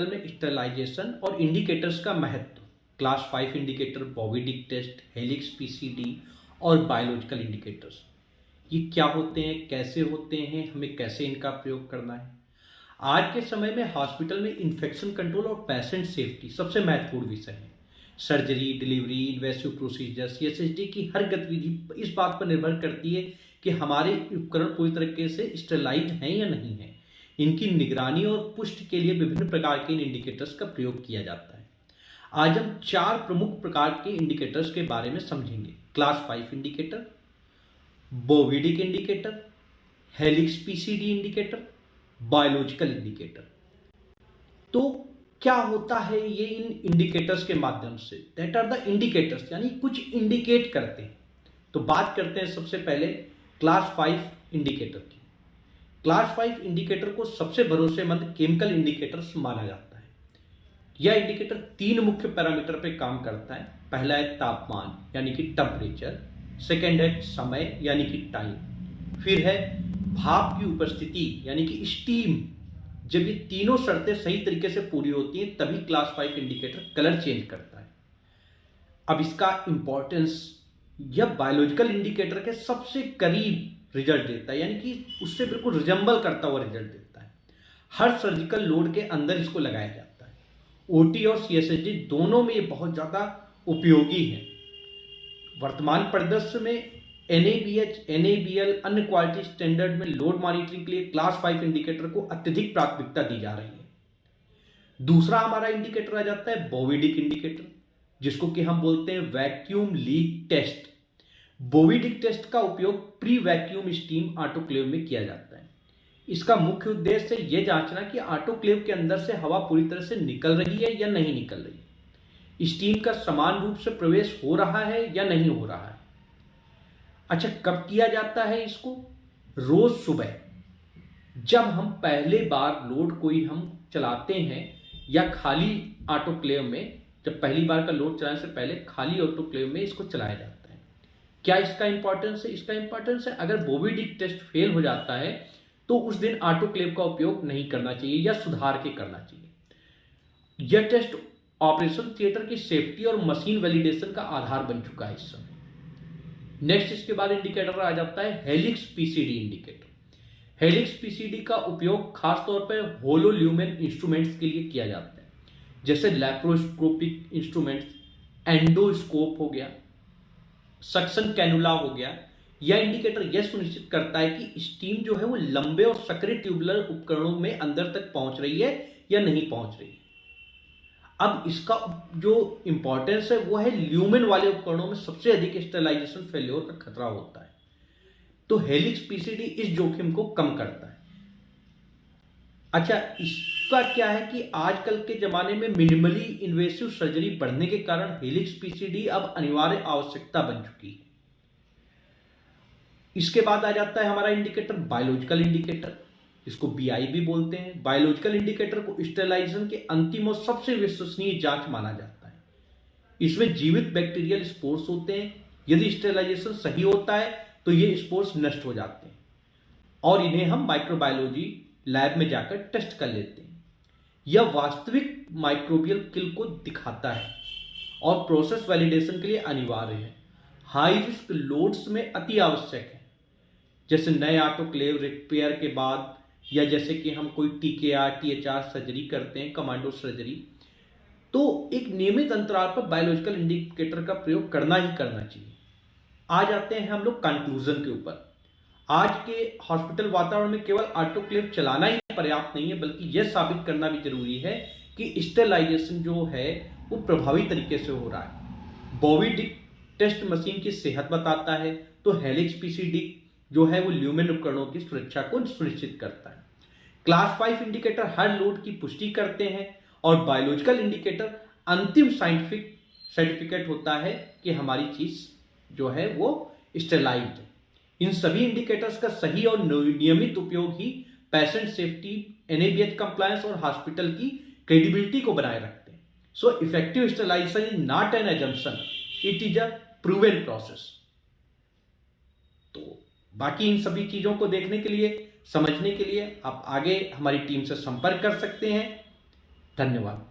में स्टेरलाइजेशन और इंडिकेटर्स का महत्व, class 5 indicator, Bobby Dick test, helix PCD और बायोलॉजिकल इंडिकेटर्स, ये क्या होते हैं, कैसे होते हैं, हमें कैसे इनका प्रयोग करना है। आज के समय में हॉस्पिटल में इन्फेक्शन कंट्रोल और पेशेंट सेफ्टी सबसे महत्वपूर्ण विषय है। Surgery, delivery, invasive procedures, SSD की हर गतिविधि इस बात पर निर्भर करती है कि हमारे उपकरण पूरी तरीके से स्टेरलाइज हैं या नहीं है। इनकी निगरानी और पुष्टि के लिए विभिन्न प्रकार के इन इंडिकेटर्स का प्रयोग किया जाता है। आज हम 4 प्रमुख प्रकार के इंडिकेटर्स के बारे में समझेंगे। क्लास 5 इंडिकेटर, बोविडिक indicator, helix PCD indicator, biological indicator. तो क्या होता है ये इन इंडिकेटर्स के माध्यम से? दैट आर द इंडिकेटर्स, यानी कुछ इंडिकेट करते हैं। तो बात करते हैं सबसे पहले क्लास 5 इंडिकेटर की। क्लास 5 इंडिकेटर को सबसे भरोसेमंद केमिकल इंडिकेटर्स माना जाता है। यह इंडिकेटर 3 मुख्य पैरामीटर पे काम करता है। पहला है तापमान यानी कि टेम्परेचर, सेकेंड है समय यानी कि टाइम, फिर है भाप की उपस्थिति यानी कि स्टीम। जब ये तीनों शर्तें सही तरीके से पूरी होती हैं तभी क्लास 5 इंडिकेटर कलर चेंज करता है। अब इसका इंपॉर्टेंस, यह बायोलॉजिकल इंडिकेटर के सबसे करीब रिजल्ट देता है, यानी कि उससे बिल्कुल रिजेंबल करता हुआ रिजल्ट देता है। हर सर्जिकल लोड के अंदर इसको लगाया जाता है। ओटी और सीएसएसडी दोनों में ये बहुत ज़्यादा उपयोगी है। वर्तमान परिदृश्य में NABH, NABL, अन्य क्वालिटी स्टैंडर्ड में लोड मॉनिटरिंग के लिए क्लास 5 इंडिकेटर को अत्यधिक प्राथमिकता दी जा रही है। दूसरा हमारा इंडिकेटर आ जाता है बोविडिक इंडिकेटर, जिसको कि हम बोलते हैं वैक्यूम लीक टेस्ट। बोविडिक टेस्ट का उपयोग प्री वैक्यूम स्टीम ऑटोक्लेव में किया जाता है। इसका मुख्य उद्देश्य है यह जांचना कि ऑटोक्लेव के अंदर से हवा पूरी तरह से निकल रही है या नहीं निकल रही है, स्टीम का समान रूप से प्रवेश हो रहा है या नहीं हो रहा है। अच्छा, कब किया जाता है इसको? रोज सुबह जब हम पहले बार लोड कोई हम चलाते हैं या खाली ऑटोक्लेव में, जब पहली बार का लोड चलाने से पहले खाली ऑटोक्लेव में इसको चलाया जाता है। क्या इसका इंपॉर्टेंस है? इसका इंपॉर्टेंस है अगर बोविडिक टेस्ट फेल हो जाता है तो उस दिन ऑटोक्लेव का उपयोग नहीं करना चाहिए या सुधार के करना चाहिए। यह टेस्ट ऑपरेशन थिएटर की सेफ्टी और मशीन वैलिडेशन का आधार बन चुका है इस समय। नेक्स्ट इसके बाद इंडिकेटर आ जाता है helix PCD indicator. Helix PCD का उपयोग खासतौर पर होलो ल्यूमेन इंस्ट्रूमेंट्स के लिए किया जाता है, जैसे लैप्रोस्कोपिक इंस्ट्रूमेंट्स, एंडोस्कोप हो गया, सक्शन कैनुला हो गया। यह इंडिकेटर यह सुनिश्चित करता है कि स्टीम जो है वो लंबे और सक्रिय ट्यूबुलर उपकरणों में अंदर तक पहुंच रही है या नहीं पहुंच रही है। अब इसका जो इंपॉर्टेंस है वो है ल्यूमेन वाले उपकरणों में सबसे अधिक स्टेरलाइजेशन फेल्योर का खतरा होता है, तो हेलिक्स पीसीडी इस जोखिम को कम करता है। अच्छा, इसका क्या है कि आजकल के जमाने में मिनिमली इन्वेसिव सर्जरी बढ़ने के कारण हेलिक्स पीसीडी अब अनिवार्य आवश्यकता बन चुकी है। इसके बाद आ जाता है हमारा इंडिकेटर बायोलॉजिकल इंडिकेटर, इसको BI भी बोलते हैं। बायोलॉजिकल इंडिकेटर को स्टेरलाइजेशन के अंतिम और सबसे विश्वसनीय जांच माना जाता है। इसमें जीवित बैक्टीरियल स्पोर्स होते हैं। यदि स्टेरलाइजेशन सही होता है तो ये स्पोर्स नष्ट हो जाते हैं और इन्हें हम माइक्रोबायोलॉजी लैब में जाकर टेस्ट कर लेते हैं। यह वास्तविक माइक्रोबियल किल को दिखाता है और प्रोसेस वैलिडेशन के लिए अनिवार्य है। हाई रिस्क लोड्स में अति आवश्यक है, जैसे नए ऑटोक्लेव रिपेयर के बाद, या जैसे कि हम कोई TKR, THR सर्जरी करते हैं, कमांडो सर्जरी, तो एक नियमित अंतराल पर बायोलॉजिकल इंडिकेटर का प्रयोग करना ही करना चाहिए। आ जाते हैं हम लोग कंक्लूजन के ऊपर। आज के हॉस्पिटल वातावरण में केवल ऑटोक्लेव चलाना ही पर्याप्त नहीं है, बल्कि यह साबित करना भी जरूरी है कि स्टेरलाइजेशन जो है वो प्रभावी तरीके से हो रहा है। बोविडिक टेस्ट मशीन की सेहत बताता है, तो हेलिक्स पीसीडी जो है वो ल्यूमेन उपकरणों की सुरक्षा को सुनिश्चित करता है। क्लास 5 इंडिकेटर हर लोड की पुष्टि करते हैं और बायोलॉजिकल इंडिकेटर अंतिम साइंटिफिक सर्टिफिकेट होता है कि हमारी चीज जो है वो स्टेरलाइज्ड है। इन सभी इंडिकेटर्स का सही और नियमित उपयोग ही पेशेंट सेफ्टी, NABH कंप्लायंस और हॉस्पिटल की क्रेडिबिलिटी को बनाए रखते हैं। So effective sterilisation is not an assumption, it is a proven process. तो बाकी इन सभी चीजों को देखने के लिए, समझने के लिए आप आगे हमारी टीम से संपर्क कर सकते हैं। धन्यवाद।